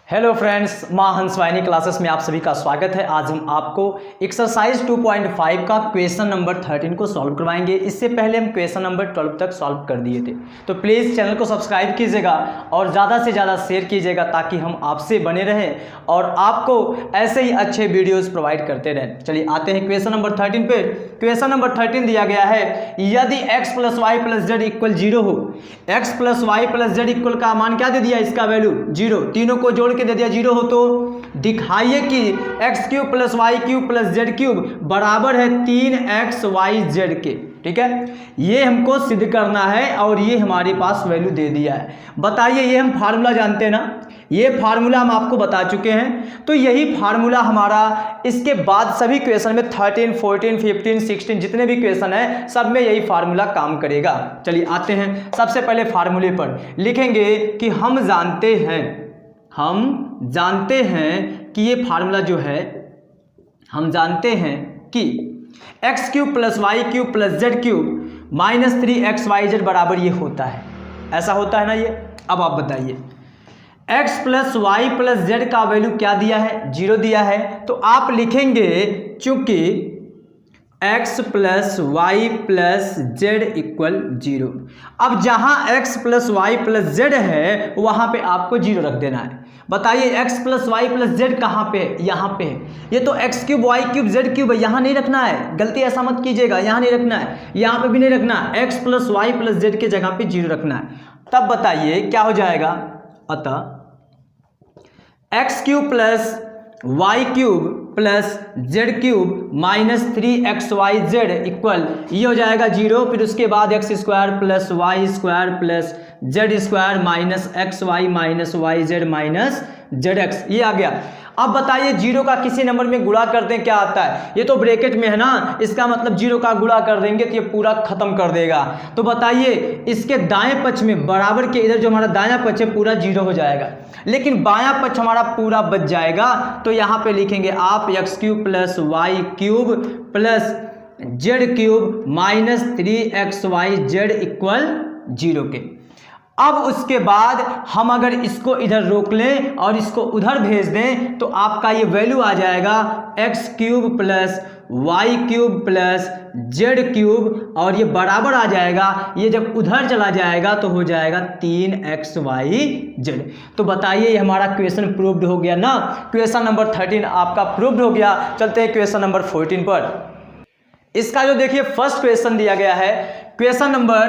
Hello friends, माँ हंसवाहिनी classes में आप सभी का स्वागत है। आज हम आपको एक्सरसाइज 2.5 का क्वेश्चन नंबर 13 को सॉल्व करवाएंगे। इससे पहले हम क्वेश्चन नंबर 12 तक सॉल्व कर दिए थे, तो प्लीज़ चैनल को सब्सक्राइब कीजिएगा और ज़्यादा से ज़्यादा शेयर कीजिएगा ताकि हम आपसे बने रहें और आपको ऐसे ही अच्छे वीडियोज़ प्रोवाइड करते रहें। चलिए आते हैं क्वेश्चन नंबर 13 पे। क्वेश्चन नंबर 13 दिया गया है, यदि x + y + z इक्वल 0 हो। x + y + z इक्वल का मान क्या दे दिया, इसका वैल्यू 0, तीनों को जोड़ के दे दिया 0 हो, तो दिखाइए कि x³ + y³ + z³ बराबर है 3xyz के। ठीक है, ये हमको सिद्ध करना है और ये हमारे पास वैल्यू दे दिया है। बताइए, ये हम फार्मूला जानते हैं ना, ये फार्मूला हम आपको बता चुके हैं। तो यही फार्मूला हमारा इसके बाद सभी क्वेश्चन में 13, 14, 15, 16 जितने भी क्वेश्चन है सब में यही फार्मूला काम करेगा। चलिए आते हैं सबसे पहले फार्मूले पर। लिखेंगे कि हम जानते हैं कि ये फार्मूला जो है, हम जानते हैं कि x³ + y³ + z³ - 3xyz बराबर ये होता है। ऐसा होता है ना ये। अब आप बताइए, x + y + z का वैल्यू क्या दिया है, 0 दिया है। तो आप लिखेंगे चूंकि x + y + z इक्वल 0। अब जहां x + y + z है वहां पे आपको 0 रख देना है। बताइए, x + y + z कहाँ पे है, यहाँ पे है। ये तो x³ y³ z³ है, यहाँ नहीं रखना है। गलती ऐसा मत कीजिएगा, यहाँ नहीं रखना है, यहाँ पे भी नहीं रखना है। x + y + z के जगह पे 0 रखना है। तब बताइए क्या हो जाएगा। अतः x³ + y³ + z³ - 3xyz equal ये हो जाएगा 0। फिर उसके बाद x² + y² + z² - xy - yz - zx ये आ गया। अब बताइए, 0 का किसी नंबर में गुणा कर दें क्या आता है, ये तो ब्रैकेट में है ना, इसका मतलब 0 का गुणा कर देंगे तो ये पूरा खत्म कर देगा। तो बताइए, इसके दाएं पक्ष में बराबर के इधर जो हमारा दायां पक्ष है पूरा 0 हो जाएगा, लेकिन बायां पक्ष हमारा पूरा बच जाएगा। तो यहाँ पे लिखेंगे आप x³ + y³ + z³ - 3xyz equal 0 के। अब उसके बाद हम अगर इसको इधर रोक लें और इसको उधर भेज दें तो आपका ये वैल्यू आ जाएगा x³ + y³ + z³ और ये बराबर आ जाएगा, ये जब उधर चला जाएगा तो हो जाएगा 3xyz। तो बताइए, ये हमारा क्वेश्चन प्रूव्ड हो गया ना। क्वेश्चन नंबर 13 आपका प्रूव्ड हो गया। चलते हैं क्वेश्चन नंबर 14 पर। इसका जो देखिए फर्स्ट क्वेश्चन दिया गया है, क्वेश्चन नंबर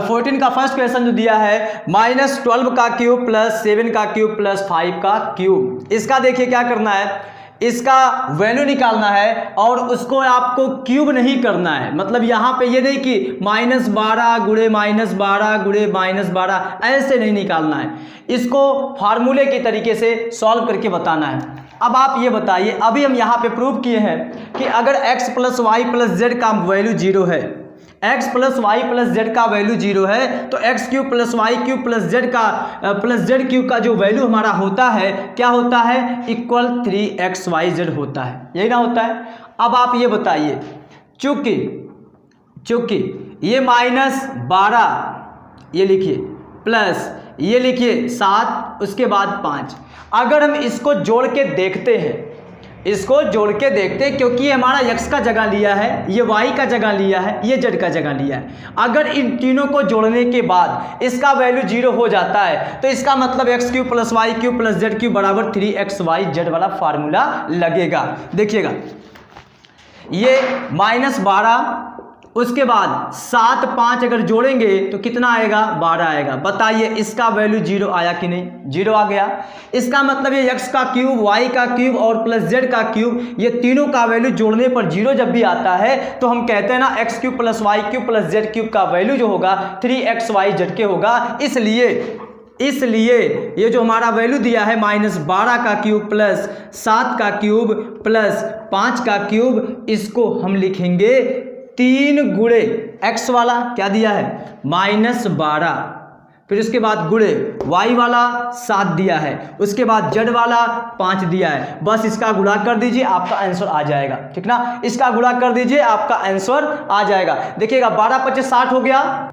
14 का फर्स्ट क्वेश्चन जो दिया है, -12 का क्यूब + 7 का क्यूब + 5 का क्यूब। इसका देखिए क्या करना है, इसका वैल्यू निकालना है और उसको आपको क्यूब नहीं करना है। मतलब यहाँ पे ये नहीं कि -12 × -12 × -12 ऐसे नहीं निकालना है, इसको फार्मूले के तरीके से सॉल्व करके बताना है। अब आप ये बताइए, अभी हम यहाँ पे प्रूव किए हैं कि अगर x + y + z का वैल्यू 0 है, x + y + z का वैल्यू 0 है, तो x³ + y³ + z³ का जो वैल्यू हमारा होता है क्या होता है, इक्वल 3xyz होता है, यही ना होता है। अब आप ये बताइए, चूंकि ये -12 ये लिखिए प्लस ये लिखिए 7, उसके बाद 5, अगर हम इसको जोड़ के देखते हैं, क्योंकि ये हमारा x का जगह लिया है, ये y का जगह लिया है, ये z का जगह लिया है। अगर इन तीनों को जोड़ने के बाद इसका वैल्यू 0 हो जाता है तो इसका मतलब x³ + y³ + z³ बराबर 3xyz वाला फार्मूला लगेगा। देखिएगा, ये -12 उसके बाद 7, 5 अगर जोड़ेंगे तो कितना आएगा, 12 आएगा। बताइए, इसका वैल्यू 0 आया कि नहीं, 0 आ गया। इसका मतलब ये x का क्यूब, y का क्यूब और +z का क्यूब, ये तीनों का वैल्यू जोड़ने पर 0 जब भी आता है तो हम कहते हैं ना x³ + y³ + z³ का वैल्यू जो होगा 3xyz के होगा। इसलिए ये जो हमारा वैल्यू दिया है -12 का क्यूब + 7 का क्यूब + 5 का क्यूब, इसको हम लिखेंगे 3 गुणे x वाला क्या दिया है -12, फिर उसके बाद गुणे y वाला 7 दिया है, उसके बाद z वाला 5 दिया है। बस इसका गुणा कर दीजिए, आपका आंसर आ जाएगा। ठीक ना, इसका गुणा कर दीजिए, आपका आंसर आ जाएगा। देखिएगा, 12 × 25 = 60 हो गया,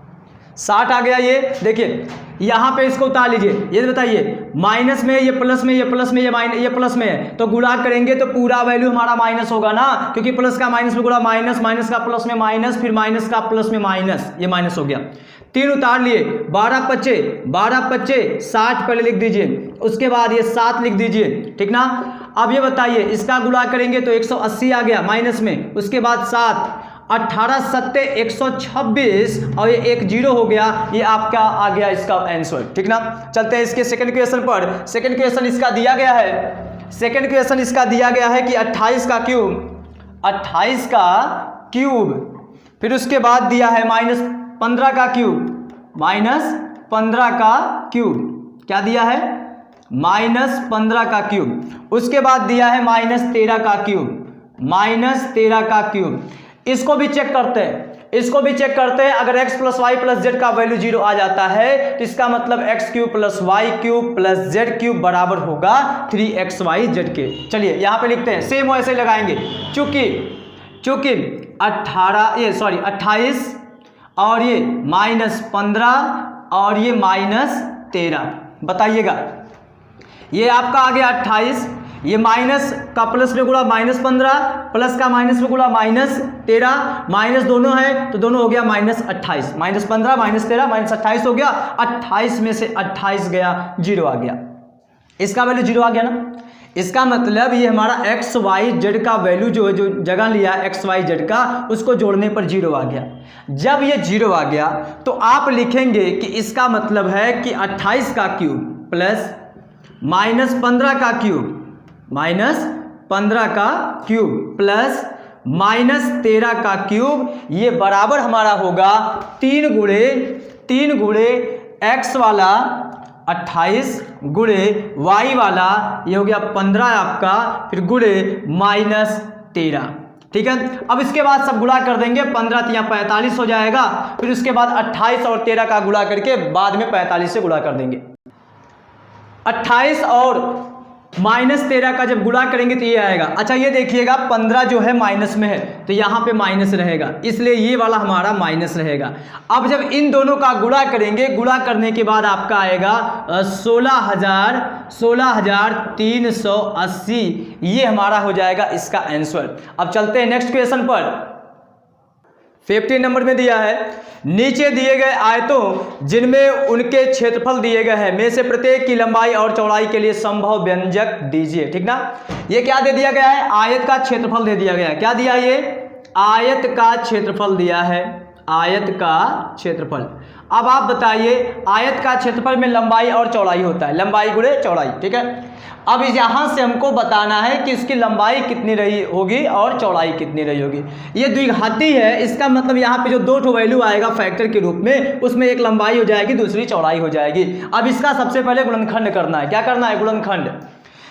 60 आ गया। ये देखिए यहाँ पे इसको उतार लीजिए। ये बताइए माइनस में, ये प्लस में, ये प्लस में, ये प्लस में है, तो गुणा करेंगे तो पूरा वैल्यू हमारा माइनस होगा ना, क्योंकि प्लस का माइनस में गुणा माइनस, माइनस का प्लस में माइनस, फिर माइनस का प्लस में माइनस, ये माइनस हो गया। 3 उतार लिए, 12 पच्चे 60 पहले लिख दीजिए, उसके बाद ये 7 लिख दीजिए, ठीक ना। अब ये बताइए इसका गुणा करेंगे तो 180 आ गया माइनस में, उसके बाद 7, 18 सत्ते 126 और ये 1 0 हो गया। ये आपका आ गया इसका आंसर, ठीक ना। चलते हैं इसके सेकंड क्वेश्चन पर। सेकंड क्वेश्चन इसका दिया गया है, सेकंड क्वेश्चन इसका दिया गया है कि 28 का क्यूब, फिर उसके बाद दिया है -15 का क्यूब, क्या दिया है -15 का क्यूब, उसके बाद दिया है -13 का क्यूब। इसको भी चेक करते हैं, अगर x + y + z का वैल्यू 0 आ जाता है तो इसका मतलब x³ + y³ + z³ बराबर होगा 3xyz के। चलिए यहाँ पे लिखते हैं, सेम वैसे ही लगाएंगे, चूंकि 28 और ये -15 और ये -13, बताइएगा ये आपका आ गया 28, ये माइनस का प्लस में गुणा -15, प्लस का माइनस में गुणा -13, माइनस दोनों है तो दोनों हो गया -28, -15 -13 -28 हो गया। 28 में से 28 गया, 0 आ गया, इसका वैल्यू 0 आ गया ना। इसका मतलब ये हमारा एक्स वाई जेड का वैल्यू जो जगह लिया एक्स वाई जेड का, उसको जोड़ने पर 0 आ गया। जब ये 0 आ गया तो आप लिखेंगे कि इसका मतलब है कि 28 का क्यूब प्लस -15 का क्यूब प्लस -13 का क्यूब, ये बराबर हमारा होगा 3 गुणे एक्स वाला 28 गुणे वाई वाला, ये हो गया 15 आपका, फिर गुणे -13, ठीक है। अब इसके बाद सब गुणा कर देंगे, 15 × 45 हो जाएगा, फिर उसके बाद 28 और 13 का गुणा करके बाद में 45 से गुणा कर देंगे। 28 और -13 का जब गुणा करेंगे तो ये आएगा। अच्छा ये देखिएगा 15 जो है माइनस में है तो यहाँ पे माइनस रहेगा, इसलिए ये वाला हमारा माइनस रहेगा। अब जब इन दोनों का गुणा करेंगे, गुणा करने के बाद आपका आएगा 16,380, ये हमारा हो जाएगा इसका आंसर। अब चलते हैं नेक्स्ट क्वेश्चन पर। 15 नंबर में दिया है, नीचे दिए गए आयतों जिनमें उनके क्षेत्रफल दिए गए हैं में से प्रत्येक की लंबाई और चौड़ाई के लिए संभव व्यंजक दीजिए, ठीक ना। ये क्या दे दिया गया है, आयत का क्षेत्रफल दे दिया गया है। क्या दिया, ये आयत का क्षेत्रफल दिया है, आयत का क्षेत्रफल। अब आप बताइए आयत का क्षेत्रफल में लंबाई और चौड़ाई होता है, लंबाई गुणे चौड़ाई, ठीक है। अब यहाँ से हमको बताना है कि इसकी लंबाई कितनी रही होगी और चौड़ाई कितनी रही होगी। ये द्विघाती है, इसका मतलब यहाँ पे जो 2 वैल्यू आएगा फैक्टर के रूप में, उसमें एक लंबाई हो जाएगी, दूसरी चौड़ाई हो जाएगी। अब इसका सबसे पहले गुणनखंड करना है। क्या करना है,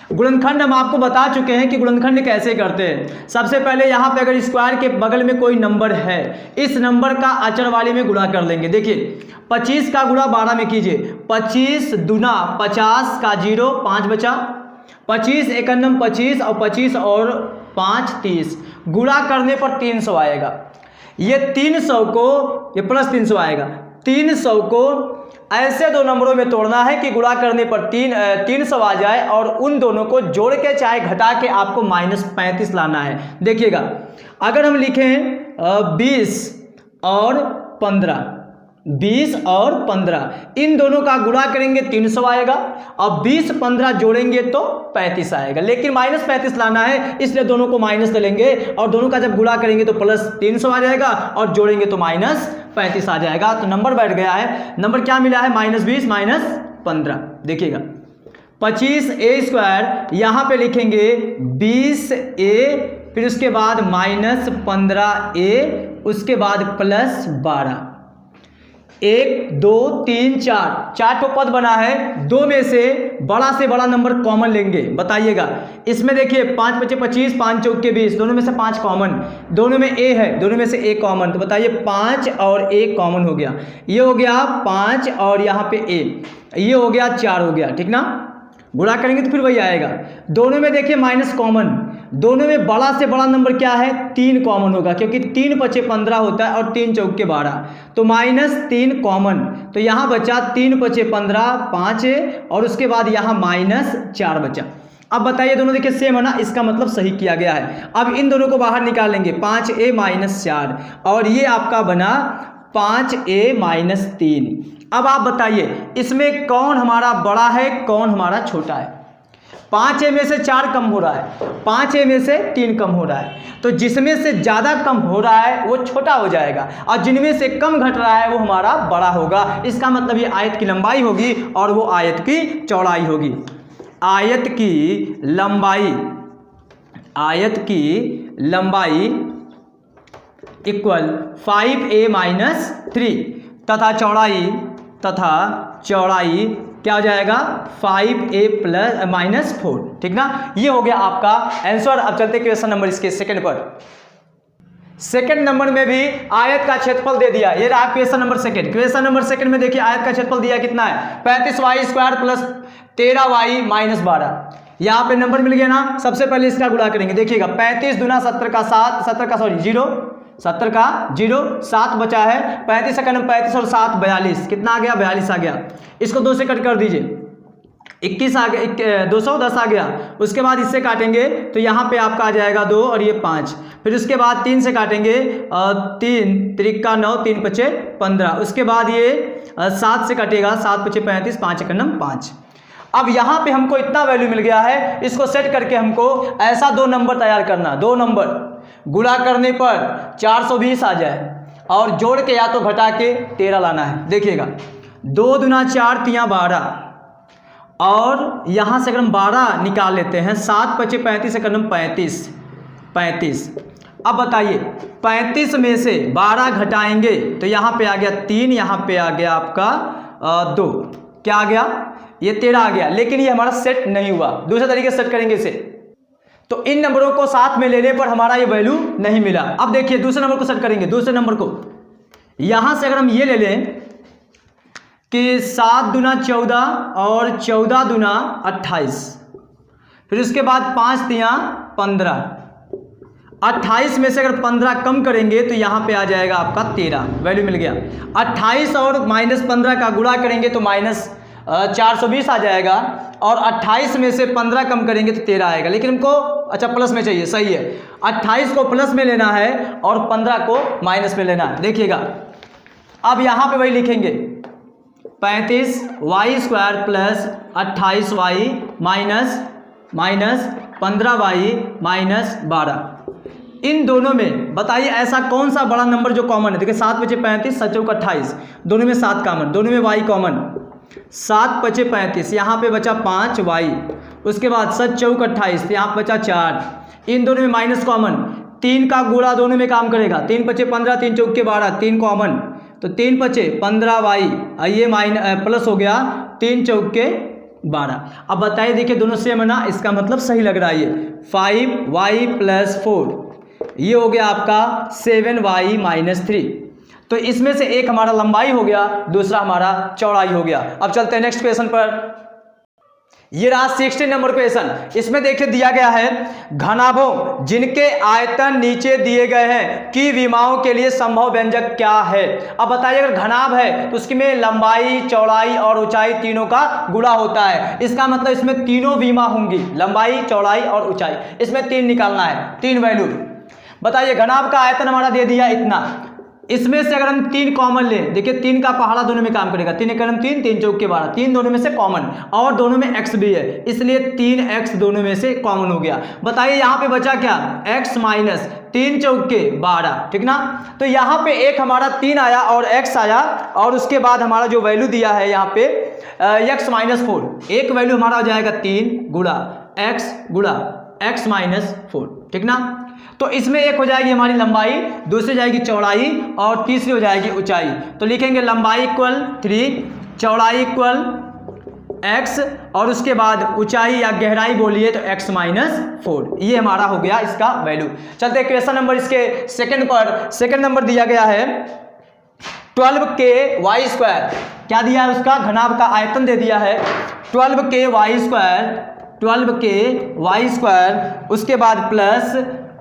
गुणनखंड हम आपको बता चुके हैं कि गुणनखंड कैसे करते हैं। सबसे पहले यहाँ पे अगर स्क्वायर के बगल में कोई नंबर है, इस नंबर का अचर वाले में गुणा कर लेंगे। देखिए 25 का गुणा 12 में कीजिए, 25 दूना 50 का 0, 5 बचा, 25 एकन्नम 25 और 25 और 5 30, गुणा करने पर 300 आएगा। ये 300 को, ये प्लस 300 आएगा। 300 को ऐसे 2 नंबरों में तोड़ना है कि गुणा करने पर 300 आ जाए और उन दोनों को जोड़ के चाहे घटा के आपको -35 लाना है। देखिएगा अगर हम लिखें 20 और 15, इन दोनों का गुणा करेंगे 300 आएगा, और 20-15 जोड़ेंगे तो 35 आएगा, लेकिन -35 लाना है इसलिए दोनों को माइनस ले लेंगे, और दोनों का जब गुणा करेंगे तो +300 आ जाएगा और जोड़ेंगे तो -35 आ जाएगा। तो नंबर बैठ गया है, नंबर क्या मिला है, -20 -15। देखिएगा 25a², यहाँ पे लिखेंगे 20a, फिर उसके बाद -15a, उसके बाद +12, 1 2 3 4 ठो पद बना है। 2 में से बड़ा नंबर कॉमन लेंगे, बताइएगा। इसमें देखिए 5 × 25, 5 × 4 = 20, दोनों में से 5 कॉमन, दोनों में a है, दोनों में से a कॉमन, तो बताइए 5 और a कॉमन हो गया, ये हो गया 5 और यहाँ पे a, ये हो गया 4 हो गया, ठीक ना। गुणा करेंगे तो फिर वही आएगा। दोनों में देखिए माइनस कॉमन, दोनों में बड़ा से बड़ा नंबर क्या है, 3 कॉमन होगा, क्योंकि 3 पचे 15 होता है और 3 चौके 12, तो -3 कॉमन, तो यहाँ बचा 3 पचे 15 5 और उसके बाद यहाँ -4 बचा। अब बताइए दोनों देखिए सेम है ना, इसका मतलब सही किया गया है। अब इन दोनों को बाहर निकालेंगे, 5a - 4 और ये आपका बना 5a - 3। अब आप बताइए इसमें कौन हमारा बड़ा है, कौन हमारा छोटा है। 5a में से 4 कम हो रहा है, 5a में से 3 कम हो रहा है, तो जिसमें से ज़्यादा कम हो रहा है वो छोटा हो जाएगा और जिनमें से कम घट रहा है वो हमारा बड़ा होगा। इसका मतलब ये आयत की लंबाई होगी और वो आयत की चौड़ाई होगी। आयत की लंबाई इक्वल 5a - 3 तथा चौड़ाई क्या हो जाएगा, 5a - 4, ठीक ना। ये हो गया आपका आंसर। अब चलते क्वेश्चन नंबर इसके सेकंड पर। सेकंड नंबर में भी आयत का क्षेत्रफल दे दिया, ये रहा question number second. Question number second में देखिए आयत का क्षेत्रफल दिया कितना है, 35y² + 13y - 12। यहाँ पे नंबर मिल गया ना, सबसे पहले इसका गुणा करेंगे। देखिएगा 35 दूना 70 का 7, 70 का 0, 7 बचा है, 35 का 35 और 7 42, कितना आ गया, 42 आ गया। इसको 2 से कट कर दीजिए, 21 आ गया, 210 आ गया। उसके बाद इससे काटेंगे तो यहाँ पे आपका आ जाएगा 2 और ये 5, फिर उसके बाद 3 से काटेंगे, 3 त्रिका 9, 3 पचे 15, उसके बाद ये 7 से कटेगा, 7 पचे 35, 5 एकम 5। अब यहाँ पे हमको इतना वैल्यू मिल गया है, इसको सेट करके हमको ऐसा 2 नंबर तैयार करना, 2 नंबर गुणा करने पर 420 आ जाए और जोड़ के या तो घटा के 13 लाना है। देखिएगा 2 दूना 4 तिया 12 और यहाँ से अगर हम 12 निकाल लेते हैं, 7 पचे 35 एकम 35। अब बताइए 35 में से 12 घटाएंगे तो यहाँ पे आ गया 3, यहाँ पे आ गया आपका 2, क्या आ गया, ये 13 आ गया। लेकिन ये हमारा सेट नहीं हुआ, दूसरे तरीके से सेट करेंगे इसे, तो इन नंबरों को साथ में लेने पर हमारा ये वैल्यू नहीं मिला। अब देखिए दूसरे नंबर को सेट करेंगे। दूसरे नंबर को यहां से अगर हम ये ले लें कि 7 दूना 14 और 14 दूना 28, फिर उसके बाद 5 तिया 15, 28 में से अगर 15 कम करेंगे तो यहाँ पे आ जाएगा आपका 13, वैल्यू मिल गया। 28 और -15 का गुणा करेंगे तो -420 आ जाएगा और 28 में से 15 कम करेंगे तो 13 आएगा। लेकिन हमको अच्छा प्लस में चाहिए, सही है, 28 को प्लस में लेना है और 15 को माइनस में लेना है। देखिएगा अब यहाँ पे वही लिखेंगे, 35y² + 28y माइनस 15y - 12। इन दोनों में बताइए ऐसा कौन सा बड़ा नंबर जो कॉमन है। देखिए 7 पचे 35, 7 चौक 28, दोनों में 7 कॉमन, दोनों में y कॉमन, 7 पचे 35, यहाँ पे बचा 5y, उसके बाद 7 चौक 28, यहाँ पे बचा 4, इन दोनों में माइनस कॉमन, 3 का गुणा दोनों में काम करेगा, 3 पचे 15, 3 चौक 12, 3 कॉमन, तो 3 पचे 15y, ये प्लस हो गया 3 चौक 12। अब बताइए देखिए दोनों सेम है ना, इसका मतलब सही लग रहा है। ये 5y + 4, ये हो गया आपका 7y - 3। तो इसमें से एक हमारा लंबाई हो गया, दूसरा हमारा चौड़ाई हो गया। अब चलते हैं नेक्स्ट क्वेश्चन पर। ये रहा 16 नंबर क्वेश्चन। इसमें देखिए दिया गया है घनाभों जिनके आयतन नीचे दिए गए हैं की विमाओं के लिए संभव व्यंजक क्या है। अब बताइए अगर घनाभ है तो उसकी में लंबाई, चौड़ाई और ऊंचाई तीनों का गुणा होता है। इसका मतलब इसमें तीनों विमा होंगी, लंबाई, चौड़ाई और ऊंचाई, इसमें 3 निकालना है, 3 वैल्यू। बताइए घनाभ का आयतन हमारा दे दिया इतना, इसमें से अगर हम 3 कॉमन लें, देखिए 3 का पहाड़ा दोनों में काम करेगा, 3 एकम 3, 3 चौक 12, 3 दोनों में से कॉमन और दोनों में x भी है, इसलिए 3x दोनों में से कॉमन हो गया। बताइए यहाँ पे बचा क्या, x माइनस 3 चौक 12, ठीक ना। तो यहाँ पे एक हमारा 3 आया और x आया और उसके बाद हमारा जो वैल्यू दिया है यहाँ पे x - 4, एक वैल्यू हमारा हो जाएगा 3 गुणा x - 4, ठीक ना। तो इसमें एक हो जाएगी हमारी लंबाई, दूसरी जाएगी चौड़ाई और तीसरी हो जाएगी ऊंचाई। तो लिखेंगे लंबाई इक्वल 3, चौड़ाई इक्वल x और उसके बाद ऊंचाई या गहराई बोलिए तो x - 4। ये हमारा हो गया इसका वैल्यू। चलते हैं क्वेश्चन नंबर इसके सेकंड पर। सेकंड नंबर दिया गया है 12k y², क्या दिया है उसका, घनाभ का आयतन दे दिया है 12k y² 12k² उसके बाद प्लस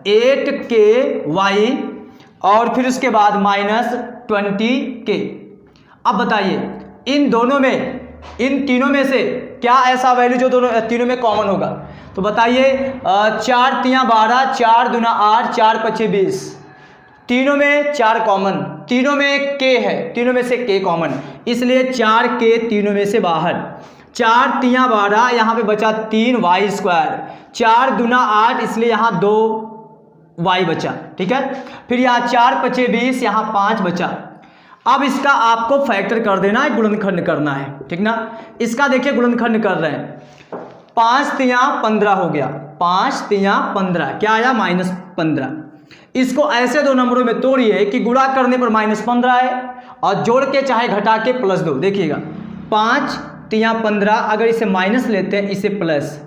8k y और फिर उसके बाद -20k। अब बताइए इन दोनों में, इन तीनों में से क्या ऐसा वैल्यू जो दोनों तीनों में कॉमन होगा? तो बताइए 4 तियाँ 12, 4 दूना 8, 4 पचे 20, तीनों में 4 कॉमन, तीनों में k है, तीनों में से k कॉमन, इसलिए 4k तीनों में से बाहर। 4 तियाँ 12, यहाँ पे बचा 3y², 4 दूना 8, इसलिए यहाँ 2y बचा, ठीक है। फिर यहाँ 4 पचे 20, यहाँ 5 बचा। अब इसका आपको फैक्टर कर देना है, गुणनखंड करना है, ठीक ना। इसका देखिए गुणनखंड कर रहे हैं, 5 तियाँ 15 हो गया, 5 तियाँ 15 क्या आया? -15। इसको ऐसे दो नंबरों में तोड़िए कि गुणा करने पर -15 आए और जोड़ के चाहे घटा के +2। देखिएगा 5 तियाँ 15, अगर इसे माइनस लेते हैं इसे प्लस,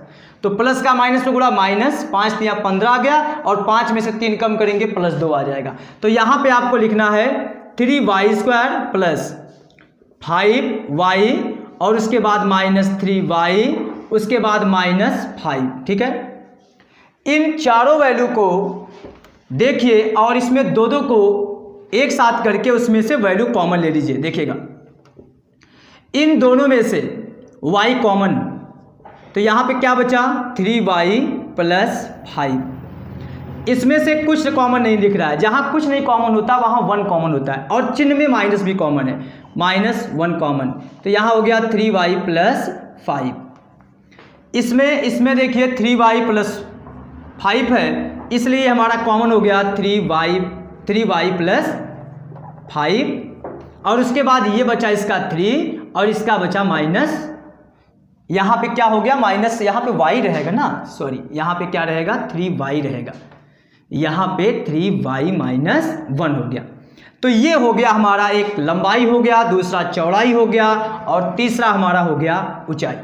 तो प्लस का माइनस में गुणा माइनस, 5 तियाँ 15 आ गया और 5 में से 3 कम करेंगे +2 आ जाएगा। तो यहाँ पे आपको लिखना है 3y² प्लस 5y और उसके बाद -3y, उसके बाद -5, ठीक है। इन चारों वैल्यू को देखिए और इसमें दो को एक साथ करके उसमें से वैल्यू कॉमन ले लीजिए। देखिएगा इन दोनों में से y कॉमन, तो यहाँ पे क्या बचा? 3y plus 5। इसमें से कुछ कॉमन नहीं दिख रहा है, जहाँ कुछ नहीं कॉमन होता वहाँ 1 कॉमन होता है और चिन्ह में माइनस भी कॉमन है, -1 कॉमन, तो यहाँ हो गया 3y प्लस 5। इसमें देखिए 3y प्लस 5 है, इसलिए हमारा कॉमन हो गया 3y प्लस 5 और उसके बाद ये बचा इसका 3 और इसका बचा माइनस, यहाँ पे क्या हो गया? माइनस, यहाँ पे y रहेगा ना, सॉरी यहाँ पे क्या रहेगा? 3y रहेगा, यहाँ पे 3y -1 हो गया। तो ये हो गया हमारा, एक लंबाई हो गया, दूसरा चौड़ाई हो गया और तीसरा हमारा हो गया ऊंचाई।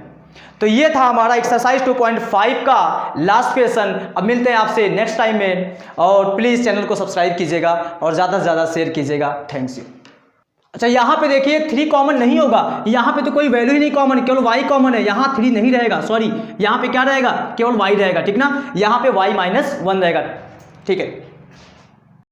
तो ये था हमारा एक्सरसाइज 2.5 का लास्ट क्वेश्चन। अब मिलते हैं आपसे नेक्स्ट टाइम में और प्लीज़ चैनल को सब्सक्राइब कीजिएगा और ज़्यादा से ज़्यादा शेयर कीजिएगा। Thanks you. अच्छा यहाँ पे देखिए 3 कॉमन नहीं होगा, यहाँ पे तो कोई वैल्यू ही नहीं कॉमन, केवल y कॉमन है, यहाँ 3 नहीं रहेगा, सॉरी यहाँ पे क्या रहेगा? केवल y रहेगा, ठीक ना। यहाँ पे y -1 रहेगा, ठीक है।